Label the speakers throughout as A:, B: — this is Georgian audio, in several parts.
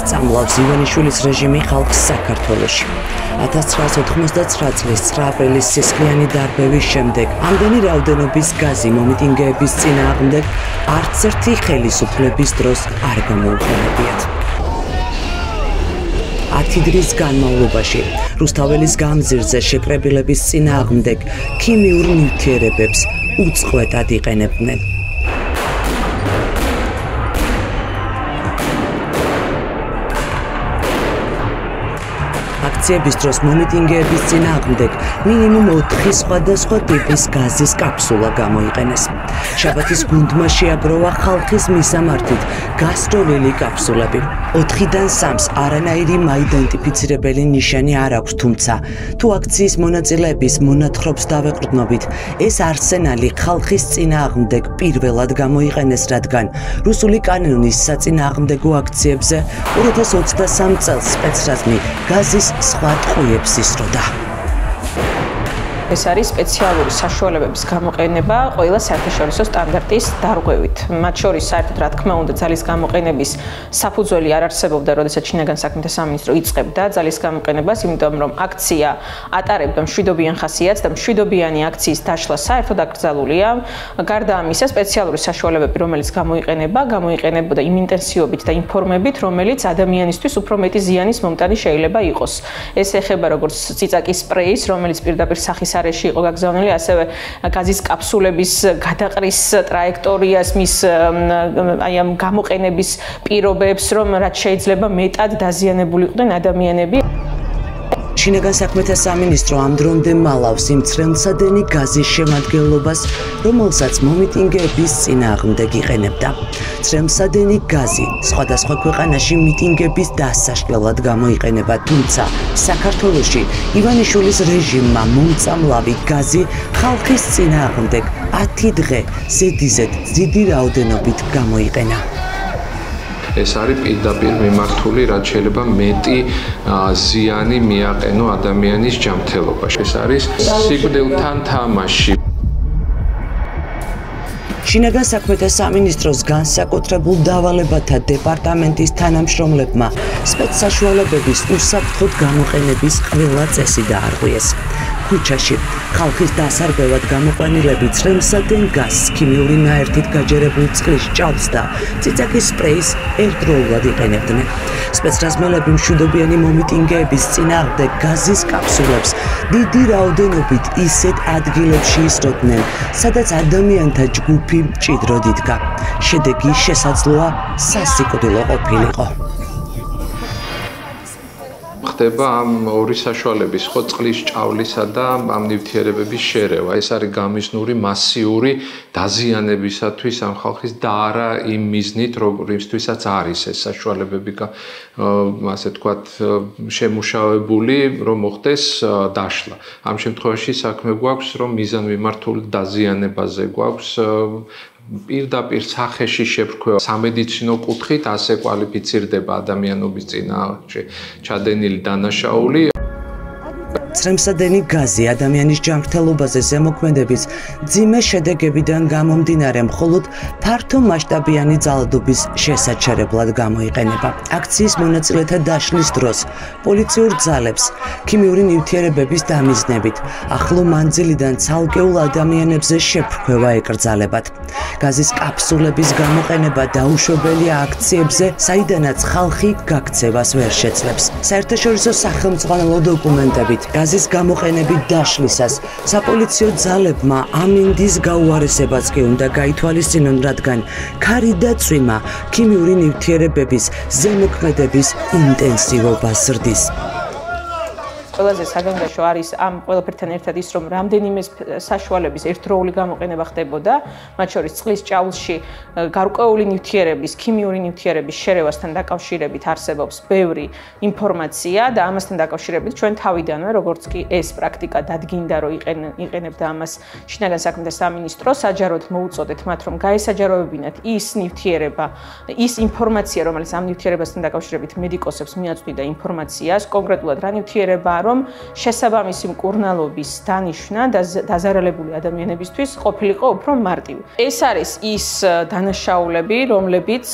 A: სწამლავს ივანიშვილის რეჟიმი ხალხს საქართველოში. 1999 წლის 9 აპრილის სისხლიანი დარბევის შემდეგ ამდენი რაოდენობის გაზი მომიტინგეების წინააღმდეგ არც ერთი ხელისუფლების დროს არ გამოუყენებიათ. 10 დღის განმავლობაში რუსთაველის გამზირზე შეკრებილების წინააღმდეგ ქიმიურ ნივთიერებებს უწყვეტად იყენებდნენ. აქციების დროს მომიტინგეების წინააღმდეგ მინიმუმ 4 სხვადასხვა ტიპის გაზის კაფსულა გამოიყენეს. შაბათის გუნდმა შეაგროვა ხალხის მისამართით გასროლილი კაფსულები. 4-დან 3-ს არანაირი მაიდენტიფიცირებელი ნიშანი არ აქვს, თუმცა თუ აქციის მონაწილეების მონათხრობს დავეყრდნობით, ეს არსენალი ხალხის წინააღმდეგ პირველად გამოიყენეს, რადგან რუსული კანონის საწინააღმდეგო აქციებზე 2023 წელს სპეცრაზმი გაზის სხვა ტყვიებს ისროდა.
B: ეს არის სპეციალური საშუალებების გამოყენება ყველა საერთაშორისო სტანდარტის დარღვევით. მათ შორის საერთოდ რა თქმა უნდა ძალის გამოყენების საფუძველი არ არსებობდა, როდესაც შინაგან საქმეთა სამინისტრო იწყებდა ძალის გამოყენებას, იმიტომ რომ აქცია ატარებდა მშვიდობიან ხასიათს და მშვიდობიანი აქციის დაშლა საერთოდ აკრძალულია. გარდა ამისა, სპეციალური საშუალებები, რომელიც გამოიყენებოდა იმ ინტენსივობით და იმ ფორმებით, რომელიც ადამიანისთვის უფრო მეტი ზიანის მომტანი შეიძლება იყოს. ეს ეხება როგორც ციცაკის სპრეის, რომელიც პირდაპირ სახის არეში იყო გაგზავნილი, ასევე გაზის კაფსულების გადაყრის ტრაექტორიას, მის აი ამ გამოყენების პირობებს, რომ რაც შეიძლება მეტად დაზიანებული იყვნენ ადამიანები.
A: შინაგან საქმეთა სამინისტრო ამ დრომდე მალავს იმ ცხელმსადენი გაზის შემადგენლობას, რომელსაც მომიტინგეების წინააღმდეგ იყენებდა. ცხელმსადენი გაზი სხვადასხვა ქვეყანაში მიტინგების დასაშლელად გამოიყენება, თუმცა საქართველოში ივანიშვილის რეჟიმმა მომწამლავი გაზი ხალხის წინააღმდეგ 10 დღე ზედიზედ დიდი რაოდენობით გამოიყენა.
C: ეს არის პირდაპირ მიმართული, რაც შეიძლება მეტი ზიანი მიაყენო ადამიანის ჯანმრთელობაში. ეს არის სიკვდილთან თამაში.
A: შინაგან საქმეთა სამინისტროს განსაკუთრებულ დავალებათა დეპარტამენტის თანამშრომლებმა სპეცსაშუალებების უსაფრთხოდ გამოყენების ყველა წესი დაარღვიეს. ქუჩაში ხალხის დასარბევად გამოყვანილები ცხელმსადენ გაზს, ქიმიური ნაერთით გაჯერებულ წყლის ჭავლს და ციცაკის სპრეის ერთდროულად იყენებდნენ. სპეცრაზმელები მშვიდობიანი მომიტინგეების წინააღმდეგ გაზის კაფსულებს დიდი რაოდენობით ისეთ ადგილებში ისროდნენ, სადაც ადამიანთა ჯგუფი მჭიდროდ იდგა. შედეგი შესაძლოა სასიკვდილო ყოფილიყო.
C: ხდება ამ ორი საშუალების, ხო, წყლის ჭავლისა და ამ ნივთიერებების შერევა. ეს არის გამიზნური მასიური დაზიანებისათვის ამ ხალხის და არა იმ მიზნით, რომლისთვისაც არის ეს საშუალებები, ასე ვთქვათ, შემუშავებული, რომ მოხდეს დაშლა. ამ შემთხვევაში საქმე გვაქვს, რომ მიზანმიმართული დაზიანებაზე გვაქვს პირდაპირ სახეში შეფრქვევა სამედიცინო კუთხით ასე კვალიფიცირდება ადამიანობის წინააღმდეგ ჩადენილი დანაშაული.
A: ცხელმსადენი გაზი ადამიანის ჯანმრთელობაზე ზემოქმედების მძიმე შედეგებიდან გამომდინარე მხოლოდ ფართო მასშტაბიანი ძალადობის შესაჩერებლად გამოიყენება. აქციის მონაწილეთა დაშლის დროს პოლიციურ ძალებს ქიმიური ნივთიერებების დამიზნებით ახლო მანძილიდან ცალკეულ ადამიანებზე შეფრქვევა ეკრძალებათ. გაზის კაფსულების გამოყენება დაუშვებელია აქციებზე, საიდანაც ხალხი გაქცევას ვერ შეძლებს. საერთაშორისო სახელმწიფო დოკუმენტებით გაზის გამოყენებით დაშლისას საპოლიციო ძალებმა ამინდის გაუარესებაც კი უნდა გაითვალისწინონ, რადგან ქარი და წვიმა ქიმიური ნივთიერებების ზემოქმედების ინტენსივობას ზრდის.
B: ყველაზე საგანგაშო არის ამ ყველაფერთან ერთად ის, რომ რამდენიმე საშუალების ერთდროული გამოყენება ხდებოდა, მათ შორის წყლის ჭავლში გარკვეული ნივთიერების, ქიმიური ნივთიერების შერევასთან დაკავშირებით არსებობს ბევრი ინფორმაცია და ამასთან დაკავშირებით ჩვენ თავიდანვე, როგორც კი ეს პრაქტიკა დადგინდა, რომ იყენებდა ამას შინაგან საქმეთა სამინისტრო, საჯაროდ მოუწოდეთ მათ, რომ გაესაჯაროებინათ ის ნივთიერება, ის ინფორმაცია, რომელიც ამ ნივთიერებასთან დაკავშირებით მედიკოსებს მიაწვდიდა ინფორმაციას, კონკრეტულად რა ნივთიერება რომ შესაბამისი მკურნალობის დანიშვნა დაზარალებული ადამიანებისთვის ყოფილიყო უფრო მარტივი. ეს არის ის დანაშაულები, რომლებიც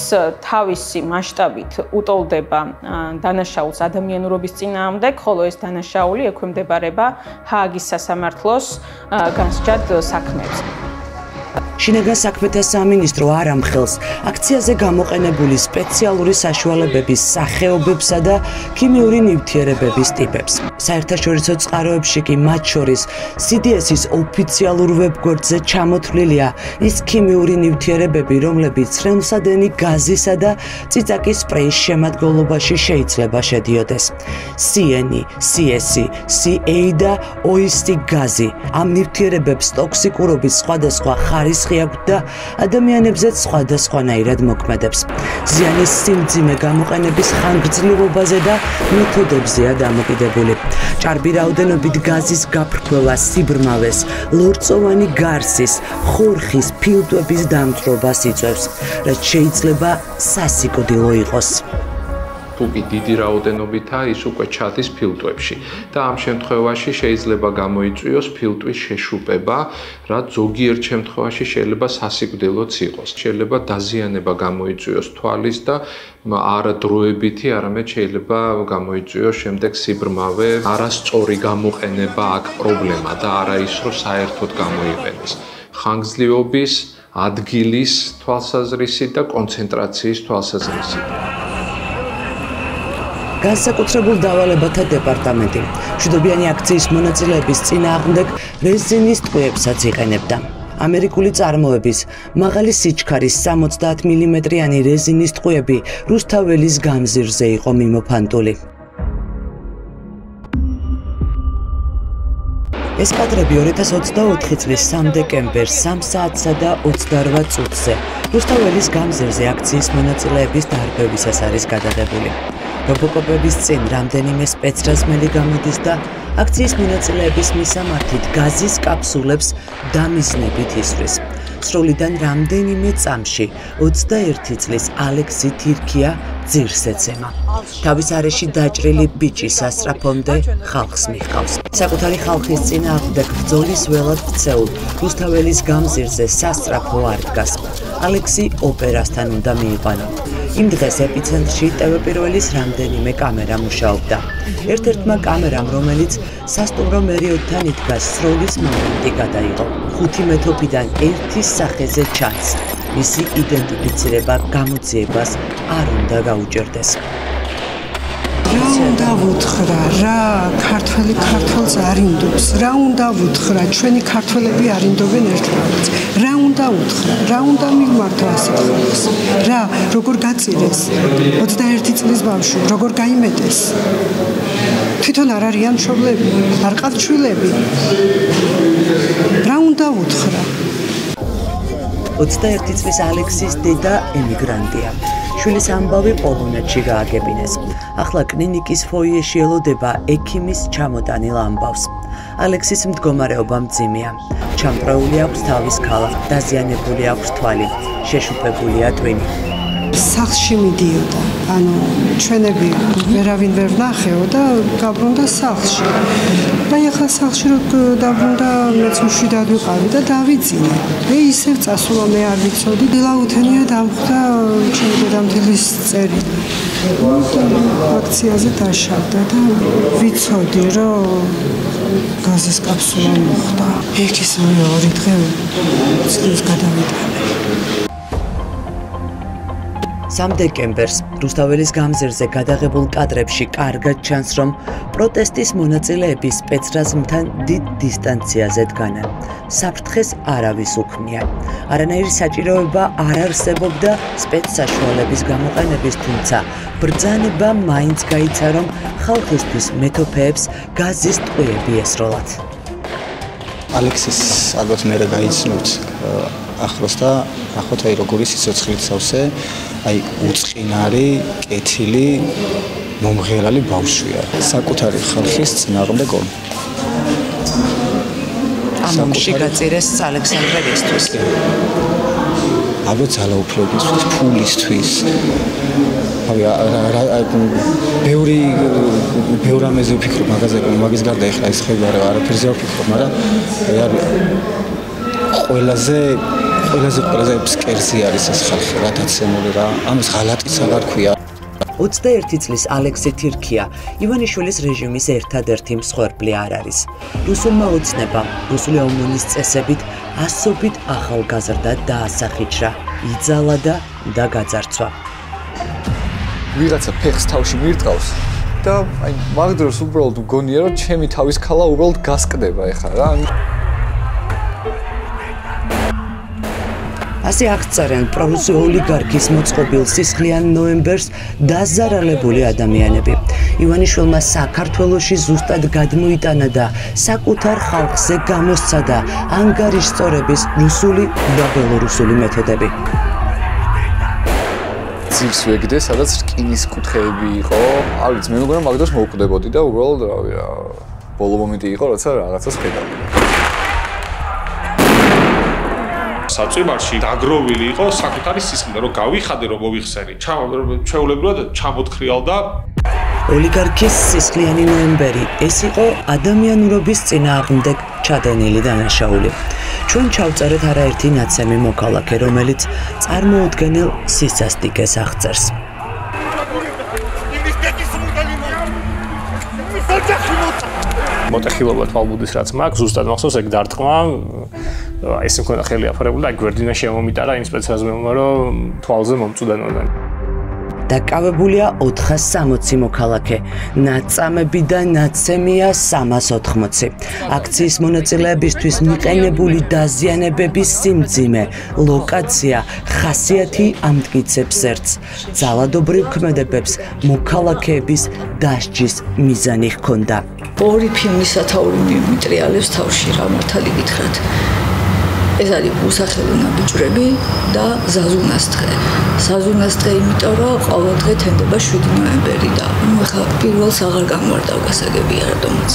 B: თავისი მასშტაბით უტოლდება დანაშაულს ადამიანურობის წინააღმდეგ, ხოლო ეს დანაშაული ექვემდებარება ჰააგის სასამართლოს განსჯად საქმეებს.
A: შინაგან საქმეთა სამინისტრო არ ამხელს აქციაზე გამოყენებული სპეციალური საშუალებების სახეობებსა და ქიმიური ნივთიერებების ტიპებს. საერთაშორისო წყაროებში კი მათ შორის CDS-ის ოფიციალურ ვებგვერდზე ჩამოთვლილია ის ქიმიური ნივთიერებები, რომლებიც ცხენოსადენი გაზისა და წიწაკის სპრეის შემადგენლობაში შეიძლება შედიოდეს. CN, CS, CA და OIC გაზი. ამ ნივთიერებებს ტოქსიკურობის სხვადასხვა ხარისხი აქვს და ადამიანებზეც სხვადასხვანაირად მოქმედებს. ზიანის სიმძიმე გამოყენების ხანგრძლივობაზე და მეთოდებზეა დამოკიდებული. ჭარბი რაოდენობით გაზის გაფრქვევა სიბრმავეს, ლორწოვანი გარსის, ხორხის, ფილტვების დამწვრობას იწვევს, რაც შეიძლება სასიკვდილო იყოს.
C: თუკი დიდი რაოდენობითაა ის უკვე ჩადის ფილტვებში და ამ შემთხვევაში შეიძლება გამოიწვიოს ფილტვის შეშუპება, რაც ზოგიერთ შემთხვევაში შეიძლება სასიკვდილოც იყოს. შეიძლება დაზიანება გამოიწვიოს თვალის და არა დროებითი, არამედ შეიძლება გამოიწვიოს შემდეგ სიბრმავე, არასწორი გამოყენება აქ პრობლემა და არა ის რომ საერთოდ გამოიყენეს. ხანგრძლივობის, ადგილის თვალსაზრისით და კონცენტრაციის თვალსაზრისით.
A: განსაკუთრებულ დავალებათა დეპარტამენტი მშვიდობიანი აქციის მონაწილეების წინააღმდეგ რეზინის ტყვიებსაც იყენებდა. ამერიკული წარმოების მაღალი სიჩქარის 70 მმ-იანი რეზინის ტყვიები რუსთაველის გამზირზე იყო მიმოფანტული. ეს კადრები 2024 წლის 3 დეკემბერს 3 საათსა და 28 წუთზე რუსთაველის გამზირზე აქციის მონაწილეების დარბევისას არის გადაღებული. რობოკოპების წინ რამდენიმე სპეცრაზმელი გამოდის და აქციის მონაწილეების მისამართით გაზის კაფსულებს დამიზნებით ისვრის. სროლიდან რამდენიმე წამში 21 წლის ალექსი თირქია ძირს ეცემა. თავის არეში დაჭრილი ბიჭი სასწრაფომდე ხალხს მიჰყავს. საკუთარი ხალხის წინააღმდეგ ბრძოლის ველად ქცეულ რუსთაველის გამზირზე სასწრაფო არ დგას. ალექსი ოპერასთან უნდა მიიყვანო. იმ დღეს ეპიცენტრში TV1-ის რამდენიმე კამერა მუშაობდა. ერთ-ერთმა კამერამ, რომელიც სასტუმრო მერიოდთან იდგა, სროლის მომენტი გადაიღო. 5 მეთოფიდან ერთის სახეზე ჩანს. მისი იდენტიფიცირება გამოძიებას არ უნდა გაუჭირდეს.
D: რა უნდა ვუთხრა, რა ქართველი ქართველს არინდობს, რა უნდა ვუთხრა, ჩვენი ქართველები არინდობენ ერთმანეთს. რა უნდა უთხრა, რა უნდა მივმართო ასეთ ხალხს. რა, როგორ გაწირეს 21 წლის ბავშვი, როგორ გაიმეტეს. თვითონ არ არიან მშობლები, არ ყავთ შვილები. რა უნდა უთხრა.
A: 21 წლის ალექსის დედა ემიგრანტია. შვილის ამბავი პოლონეთში გააგებინეს. ახლა კლინიკის ფოიეში ელოდება ექიმის ჩამოტანილ ამბავს. ალექსის მდგომარეობა მძიმეა. ჩამწრეული აქვს თავის ქალა, დაზიანებული აქვს თვალი, შეშუპებულია ტვინი.
D: სახლში მიდიოდა, ანუ ჩვენები ვერავინ ვერ ვნახეო და გაბრუნდა სახლში. და ახლა სახლში რო დაბრუნდა, მეც მშვიდად ვიყავი და დავიძინე. ისევ წასულა, მე არ ვიცოდი, დილაუთენია დამხვდა ჩემი დედამთილის წერი. აქციაზე დაშავდა და ვიცოდი, რომ გაზის კაფსულა მოხდა. იქ ისე 2 დღე წლის გადავიტანე.
A: 3 დეკემბერს რუსთაველის გამზირზე გადაღებულ კადრებში კარგად ჩანს, რომ პროტესტის მონაწილეები სპეცრაზმთან დიდ დისტანციაზე დგანან. საფრთხეს არავის უქმნია. არანაირი საჭიროება არ არსებობდა სპეცსაშუალების გამოყენების, თუმცა ბრძანება მაინც გაიცა, რომ ხალხისთვის მეთოფეებს გაზის ტყვიები ესროლათ.
E: ალექსის ალბათ მე გაიცნობთ ახლოს და ნახოთ აი როგორი სიცოცხლით სავსე, აი უწყინარი, კეთილი, მომღერალი ბავშვია. საკუთარი ხალხის წინააღმდეგ ომი.
A: ამ ომში გაწირეს ალექსანდრევისთვის.
E: ალბათ ძალაუფლებისთვის, ფულისთვის, თავი ბევრი ამაზე ვფიქრობ მაგის გარდა ეხლა ეს ხება არაფერზე ვფიქრობ, მაგრამ ყველაზე ფსკერზე არის ეს ხალხი, რატაცემული რა. ამას ღალატიც აღარ ქვია.
A: 21 წლის ალექსი თირქია ივანიშვილის რეჟიმის ერთადერთი მსხვერპლი არ არის. რუსულმა ოცნებამ, რუსული ომონის წესებით ასობით ახალგაზრდა დაასახიჩრა, იძალა და გაძარცვა.
F: ვიღაცა ფეხს თავში მირტყავს და აი მაგ დროს უბრალოდ მგონია რომ ჩემი თავის ქალა უბრალოდ გასკდება ეხლა რა.
A: ასე აღწერენ პრორუსი ოლიგარქის მოწყობილ სისხლიან ნოემბერს დაზარალებული ადამიანები. ივანიშვილმა საქართველოში ზუსტად გადმოიტანა და საკუთარ ხალხზე გამოსცადა ანგარიშწორების რუსული და ბელორუსული მეთოდები.
F: ძირს ვეგდე, სადაც რკინის კუთხეები იყო. არ ვიცი, მე მგონია მაგ დროს მოვკვდებოდი და უბრალოდ რავი რა, ბოლო მომენტი იყო, როცა რაღაცას ხედავდი.
G: საწვიმარში დაგროვილი იყო საკუთარი სისხლი, რომ გავიხადე, რომ მოვიხსენი. ჩვეულებრივად ჩამოთხრიალ და
A: ოლიგარქის სისხლიანი ნოემბერი ეს იყო ადამიანურობის წინააღმდეგ ჩადენილი დანაშაული. ჩვენ ჩავწერეთ არაერთი ნაცემი მოქალაქე, რომელიც წარმოუდგენელ სისასტიკეს აღწერს.
H: მოტეხილობა თვალბუდის რაც მაქვს, ზუსტად მახსოვს ეგ დარტყმა. ეს მქონდა ხელი აფარებული და გვერდინა შემომიტარა იმ სპეცრაზმელმა, რომ თვალზე მომწუდანოდან. დაკავებულია 460 მოქალაქე, ნაწამები და ნაცემია 380. აქციის მონაწილეებისთვის მიყენებული დაზიანებების სიმძიმე, ლოკაცია, ხასიათი ამტკიცებს ერთს. ძალადობრივ ქმედებებს მოქალაქეების დასჯის მიზანი ჰქონდა.
I: ორი ფილმის სათაური მიტრიალებს თავში რა მართალი გითხრათ. ეს არის უსახელო ნაბიჯვრები და ზაზუნასდღე. ზაზუნასდღე იმიტომ რომ ყოველ დღე თენდება 7 ნოემბერი და ახლა პირველს აღარ გამوارდა გასაგები არადომაც.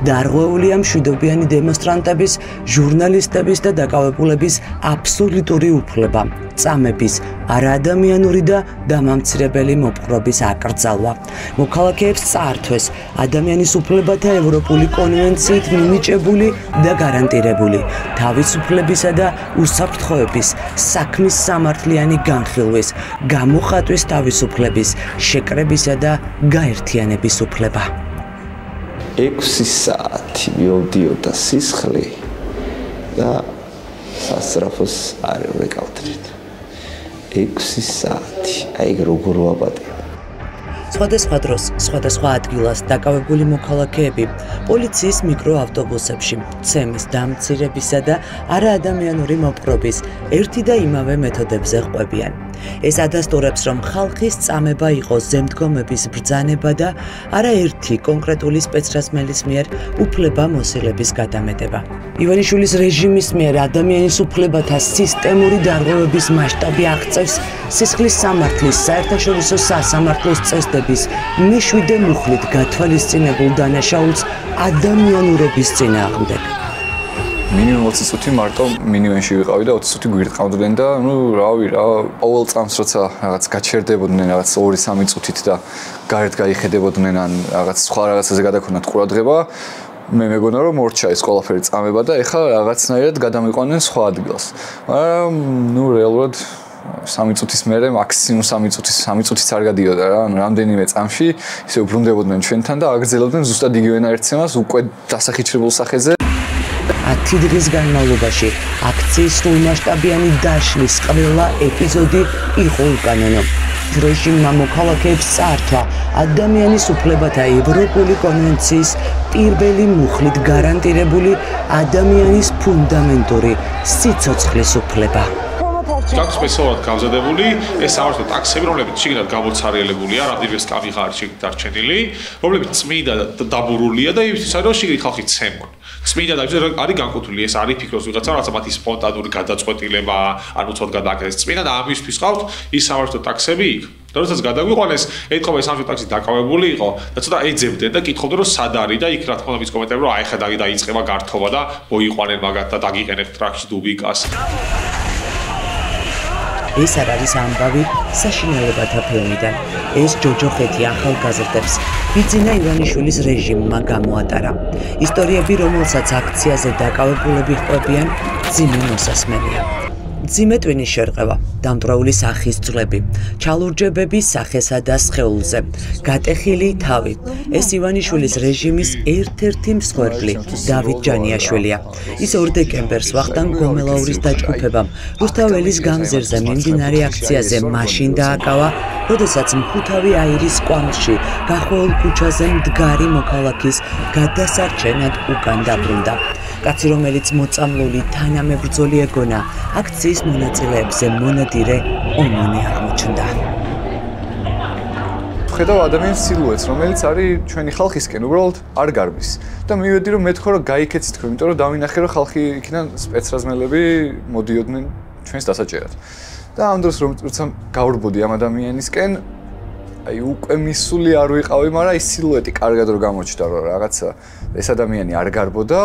A: დარღვეულია მშვიდობიანი დემონსტრანტების, ჟურნალისტების და დაკავებულების აბსოლუტური უფლება, წამების, არაადამიანური და დამამცირებელი მოპყრობის აკრძალვა. მოქალაქეებს წაართვეს ადამიანის უფლებათა ევროპული კონვენციით მინიჭებული და გარანტირებული თავისუფლებისა და უსაფრთხოების, საქმის სამართლიანი განხილვის, გამოხატვის თავისუფლების, შეკრებისა და გაერთიანების უფლება.
J: 6 საათი მივდიოდა სისხლი და სასწრაფოს არ ვეკავდრით. 6 საათი, აი როგორ ვაპატიო.
A: სხვადასხვა დროს, სხვადასხვა ადგილას დაკავებული მოქალაქეები პოლიციის მიკროავტობუსებში ცემის დამცირებისა და არაადამიანური მოპყრობის ერთი და იმავე მეთოდებზე ყვებიან. ეს ადასტურებს, რომ ხალხის წამება იყო ზემდგომების ბრძანება და არაერთი კონკრეტული სპეცრაზმელის მიერ უფლება მოსილების გადამეტება. ივანიშვილის რეჟიმის მიერ ადამიანის უფლებათა სისტემური დარღვევების მასშტაბი აღწევს სისხლის სამართლის საერთაშორისო სასამართლოს წესდების მეშვიდე მუხლით გათვალისწინებულ დანაშაულს ადამიანურობის წინააღმდეგ.
F: მინიმუმ 20 წუთი მარტო მინივენში ვიყავი და 20 წუთი გვირტყავდნენ და ნუ რავი რა, ყოველ წამს როცა რაღაც გაჩერდებოდნენ რაღაც 2-3 წუთით და გარეთ გაიხედებოდნენ ან რაღაც სხვა რაღაცაზე გადაქონათ ყურადღება, მე მეგონა რომ მორჩა ეს ყველაფერი წამება და ეხლა რაღაცნაირად გადამიყვანენ სხვა ადგილს. მაგრამ ნუ რეალურად 3 წუთის მერე მაქსიმუმ 3 წუთიც არ გადიოდა რა, ანუ რამდენიმე წამში ისე უბრუნდებოდნენ ჩვენთან და აგრძელებდნენ ზუსტად იგივენა ერთცემას უკვე დასახიჩრებულ სახეზე.
A: 10 დღის განმავლობაში აქციის სრულმასშტაბიანი დაშლის ყველა ეპიზოდი იყო უკანონო. რეჟიმმა მოქალაქეებს წაართვა ადამიანის უფლებათა ევროპული კონვენციის პირველი მუხლით გარანტირებული ადამიანის ფუნდამენტური სიცოცხლის უფლება.
G: აქვს სპეციალურად გამზადებული ეს სამართო ტაქსები, რომლებიც შიგნით გამოცარიელებულია, რამდენიმე სკამი ხარ შიგნით დარჩენილი, რომლებიც წმინდა და დაბურულია და იმისთვის რომ შიგნით ხალხი ცემონ. წმინდა და არის განკუთვნილი, ეს არის ფიქრობს ვიღაცა რაღაცა მათი სპონტანური გადაწყვეტილება, ანუ თოდ გადააკეთეს წმინდა და ამისთვის ყავთ ის სამართო ტაქსები იქ. და როდესაც გადაგვიყვანეს, ეთქობა ეს სამართო ტაქსი დაკავებული იყო და ცოტა ეძებდნენ და კითხავდნენ რომ სად არის და იქ რა თქმა უნდა მის კომენტები რომ აი ხა დაიწყება გართობა და მოიყვანენ მაგათ და დაგიყენებთ ტრაქში დუბიკას.
A: ეს არ არის ამბავი საშინელებათა ფილმიდან. ეს ჯოჯოხეთი ახალგაზრდებს ბიძინა ივანიშვილის რეჟიმმა გამოატარა. ისტორიები, რომელსაც აქციაზე დაკავებულები ყვებიან, ძიმე მოსასმენია. ძიმე ტვინის შერყევა, დამტვრეული სახის ძვლები, ჩალურჯებები სახესა და სხეულზე, გატეხილი თავი. ეს ივანიშვილის რეჟიმის ერთ-ერთი მსხვერპლი, დავით ჯანიაშვილია. ის 2 დეკემბერს ვახტანგ გომელაურის დაჯგუფებამ რუსთაველის გამზირზე მიმდინარე აქციაზე მაშინ დააკავა, როდესაც მხუთავი აირის კვამლში გახვეულ ქუჩაზე მდგარი მოქალაქის გადასარჩენად უკან დაბრუნდა. კაცი, რომელიც მოწამლული თანამებრძოლი ეგონა, აქციის მონაწილეებზე მონადირე ომონი აღმოჩნდა.
F: ხედავ ადამიანის სილუეტს, რომელიც არის ჩვენი ხალხისკენ, უბრალოდ არ გარბის. და მივედი რომ მეთქვა რომ გაიქეცით თქვენ, იმიტომ რომ დავინახე რომ ხალხი იქიდან სპეცრაზმელები მოდიოდნენ ჩვენს დასაჭერად. და ამ დროს როცა გავრბოდი ამ ადამიანისკენ, აი უკვე მისული არ ვიყავი, მაგრამ ის სილუეტი კარგად რო გამოჩნდა რომ რაღაცა ეს ადამიანი არ გარბოდა.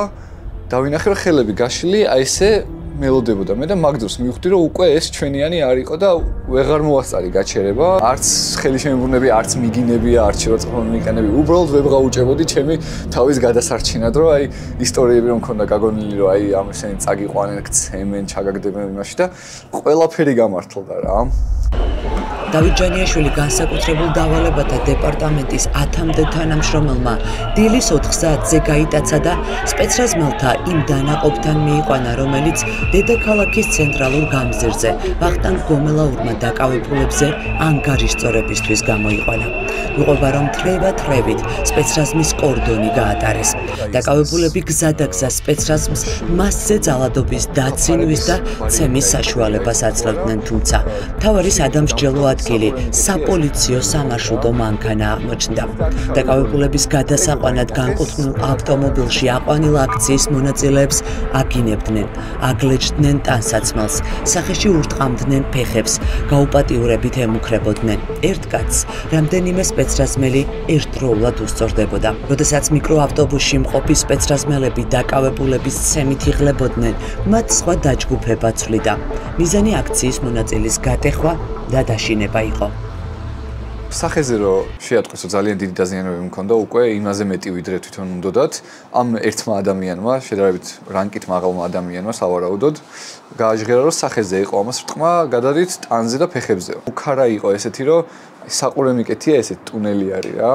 F: დავინახე რომ ხელები გაშლილი, აი ესე მელოდებოდა მე და მაგ დროს მივხვდი რომ უკვე ეს ჩვენიანი არ იყო და ვეღარ მოასწარი გაჩერება, არც ხელი შემებრუნები, არც მიგინებია, არც შეწყობილი მიყენები, უბრალოდ ვებრაუჭებოდი ჩემი თავის გადასარჩენად, რომ აი ისტორიები რომ მქონდა გაგონილი, რომ აი ამ ესენი წაგიყვანენ, ქცემენ, ჩაგაგდებენ იმაში და ყველაფერი გამართლდა რა.
A: დავით ჯანიაშვილი განსაკუთრებულ დავალებათა დეპარტამენტის 10-მდე თანამშრომელმა დილის 4 საათზე გაიტაცა და სპეცრაზმელთა იმ დანაყოფთან მიიყვანა, რომელიც დედაქალაქის ცენტრალურ გამზირზე ვახტანგ გომელაურმა დაკავებულებზე ანგარიშწორებისთვის გამოიყვანა. ვიყვება, რომ თრევით სპეცრაზმის კორდონი გაატარეს. დაკავებულები გზადაგზა სპეცრაზმს მასზე ძალადობის დაცინვის და ცემის საშუალებას აძლევდნენ, თუმცა მთავარის ადამიანსჯელო ადგილი საპოლიციო სამარშრუტო მანქანა აღმოჩნდა. დაკავებულების გადასაყვანად განკუთვნილ ავტომობილში აყვანილ აქციის მონაწილეებს აგინებდნენ, აგლეჯდნენ ტანსაცმელს, სახეში ურტყამდნენ ფეხებს, გაუპატიურებით ემუქრებოდნენ. ერთ კაცს რამდენიმე სპეცრაზმელი ერთდროულად უსწორდებოდა. როდესაც მიკროავტობუსში მყოფი სპეცრაზმელები დაკავებულების ცემით იღლებოდნენ, მათ სხვა დაჯგუფება ცვლიდა. მიზანი აქციის მონაწილის გატეხვა და დაშინება იყო.
F: სახეზე რომ შეატყვეს რომ ძალიან დიდი დაზიანებები მქონდა, უკვე იმაზე მეტი ვიდრე თვითონ უნდათ ამ ერთმა ადამიანმა, შედარებით რანკით მაღალმა ადამიანმა სავარაუდოდ გააჟღერა რომ სახეზე იყო ამას რტყმა გადადით ტანზე და ფეხებზე. უკარა იყო ესეთი რომ საყურე მიკეთია ესეთი ტუნელი არის რა.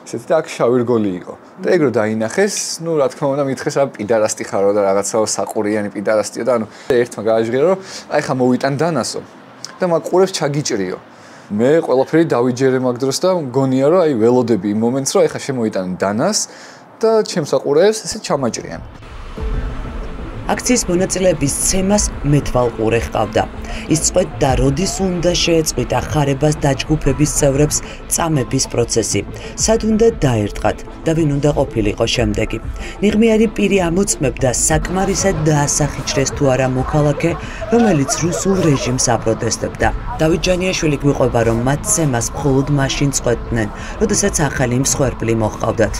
F: ესეთი და აქ შავი რგოლი იყო. და ეგ რო დაინახეს, ნუ რა თქმა უნდა მითხეს რა პიდარასტი ხარო და რაღაცა საყურიანი პიდარასტია და ანუ ერთმა გააჟღერა რომ აი ხა მოვიტან დანასო. და მაგ ყურებს ჩაგიჭრიო. მე ყველაფერი დავიჯერე მაგ დროს და მგონია რომ აი ველოდები იმ მომენტს რომ ეხა შემოიტან დანას და ჩემს აყურებს ესე ჩამაჭრიან.
A: აქციის მონაწილეების ცემას მეთვალყურე ჰყავდა. ის წყვეტდა როდის უნდა შეეწყვიტა ხარებას დაჯგუფების წევრებს წამების პროცესი. სად უნდა დაერტყათ და ვინ უნდა ყოფილიყო შემდეგი. ნიღმიანი პირი ამოწმებდა საკმარისად დაასახიჭრეს თუ არა მოქალაქე, რომელიც რუსულ რეჟიმს აპროტესტებდა. დავით ჯანიაშვილი გვიყვება, რომ მათ ცემას მხოლოდ მაშინ წყვეტდნენ, როდესაც ახალი მსხვერპლი მოჰყავდათ.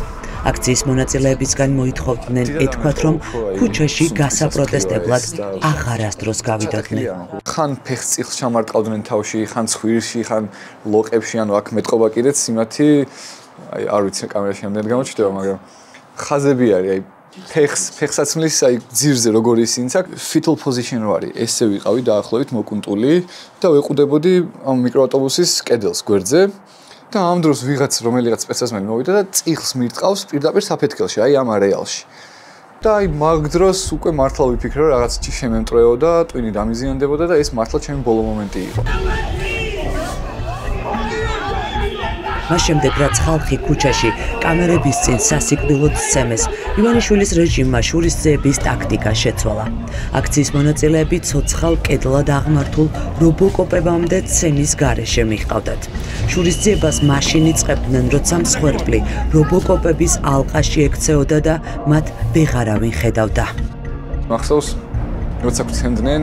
A: აქციის მონაწილეებისგან მოითხოვდნენ ეთქვათ, რომ ქუჩაში გასაპროტესტებლად აღარასდროს გავიდოდნენ.
F: ხან ფეხს წიხლს ჩამარტყავდნენ თავში, ხან ცხვირში, ხან ლოყებში, ანუ აქ მეტყობა კიდეც იმათი, აი არ ვიცი კამერაში ამდენ გამოჩნდება, მაგრამ ხაზები არის, აი ფეხსაცმლის აი ძირზე როგორი ისინიც აქ fetal position რო არის, ესე ვიყავი დაახლოებით მოკუნტული და ვეყუდებოდი ამ მიკროავტობუსის კედელს გვერდზე. და ამ დროს ვიღაც რომელიღაც სპეცრაზმელი მოვიდა და წიხლს მირტყავს პირდაპირ საფეთქელში, აი ამ არეალში. და აი მაგ დროს უკვე მართლა ვიფიქრე რომ რაღაც შემემტრეოდა, ტვინი დამიზიანდებოდა და ეს მართლა ჩემი ბოლო მომენტი იყო.
A: მას შემდეგ რაც ხალხი ქუჩაში კამერების წინ სასიკვდილოდ სცემეს, ივანიშვილის რეჟიმმა შურისძიების ტაქტიკა შეცვალა. აქციის მონაწილეები ცოცხალ კედლად აღმართულ რობოკოპებამდე ცემის გარეშე მიჰყავდათ. შურისძიებას მაშინ იწყებდნენ, როცა მსხვერპლი რობოკოპების ალყაში ექცეოდა და მათ ვეღარავინ ხედავდა.
F: მახსოვს, როცა გვცემდნენ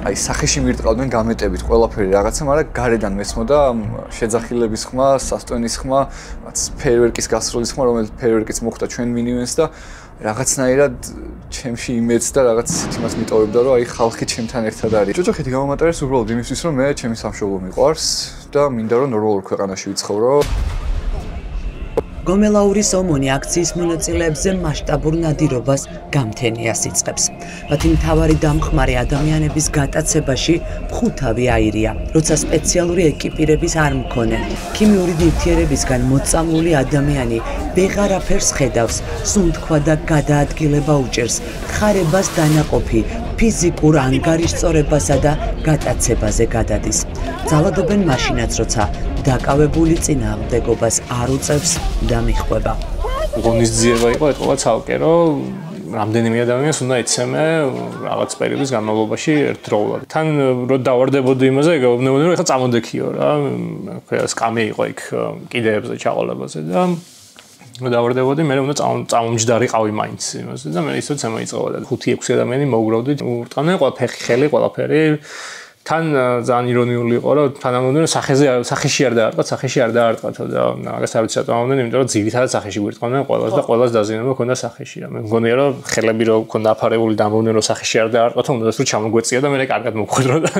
F: აი სახეში მირტყავდნენ გამეტებით ყველაფერი რაღაცა, მაგრამ გარედან მესმოდა შეძახილების ხმა, სასტვენის ხმა, რაც ფეიერვერკის გასროლის ხმა, რომელიც ფეიერვერკიც მოხვდა ჩვენ მინივენს და რაღაცნაირად ჩემში იმედს და რაღაც იმას მიტოვებდა, რომ აი ხალხი ჩემთან ერთად არის. ჯოჯოხეთი გამომატარეს უბრალოდ იმისთვის, რომ მე ჩემი სამშობლო მიყვარს და მინდა რომ ნორმალურ ქვეყანაში ვიცხოვრო.
A: გომელაურის ომონი აქციის მონაწილეებზე მასშტაბურ ნადირობას გამთენიას იწყებს. მათი მთავარი დამხმარე ადამიანების გატაცებაში მხუთავი აირია, როცა სპეციალური ეკიპირების არ მქონე. ქიმიური ნივთიერებისგან მოწამლული ადამიანი ვეღარაფერს ხედავს, სუნთქვა და გადაადგილება უჭერს, ხარებას დანაყოფი, ფიზიკურ ანგარიშწორებასა და გატაცებაზე გადადის. ძალადობენ მაშინაც, როცა დაკავებული წინააღმდეგობას არ უწევს და მიხვება.
H: ღონისძიება იყო ეთყობა ცალკე, რომ რამდენიმე ადამიანს უნდა ეცემე რაღაც პერიოდის განმავლობაში ერთდროულად. თან რო დავარდებოდი იმაზე, გეუბნებოდი, რომ ეხლა წამოდექიო რა, სკამი იყო იქ კიდეებზე ჩაყოლებაზე და რო დავარდებოდი, მე უნდა წამომჯდარიყავი მაინც იმაზე და მე ისიც შემოიწყებოდა. 5-6 ადამიანი მოუგროვდით, ურტყავდნენ ყველაფერი, ხელი, ყველაფერი. თან ძალიან ირონიული იყო, რომ თანამონდენ სახეში არ დაარტყათ და მაგას არ ვიცი რატომ ამბობდნენ, იმიტომ რომ ძირითადად სახეში გვირტყავდნენ ყველას და ყველას დაზიანება ჰქონდა სახეში. მე მგონია რომ ხელები რო ჰქონდა აფარებული და ამბობდნენ რომ სახეში არ დაარტყათ, უნდა რომ ჩამოგვეწია და მე კარგად მოვხვედრო და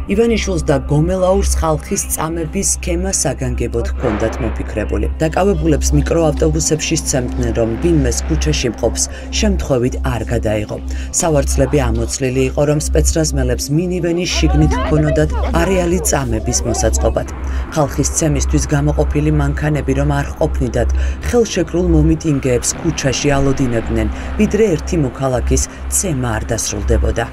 A: ივანიშვილს და გომელაურს ხალხის წამების სქემა საგანგებოდ ჰქონდათ მოფიქრებული. დაკავებულებს მიკროავტობუსებში სცემდნენ, რომ ვინმეს ქუჩაში მყოფს, შემთხვევით არ გადაიღო. სავარცხლები ამოცლილი იყო, რომ სპეცრაზმელებს მინივენის შიგნით ჰქონოდათ არეალი წამების მოსაწყობად. ხალხის ცემისთვის გამოყოფილი მანქანები რომ არ ყოფნიდათ, ხელშეკრულ მომიტინგეებს ქუჩაში ალოდინებდნენ, ვიდრე ერთი მოქალაქის ცემა არ დასრულდებოდა.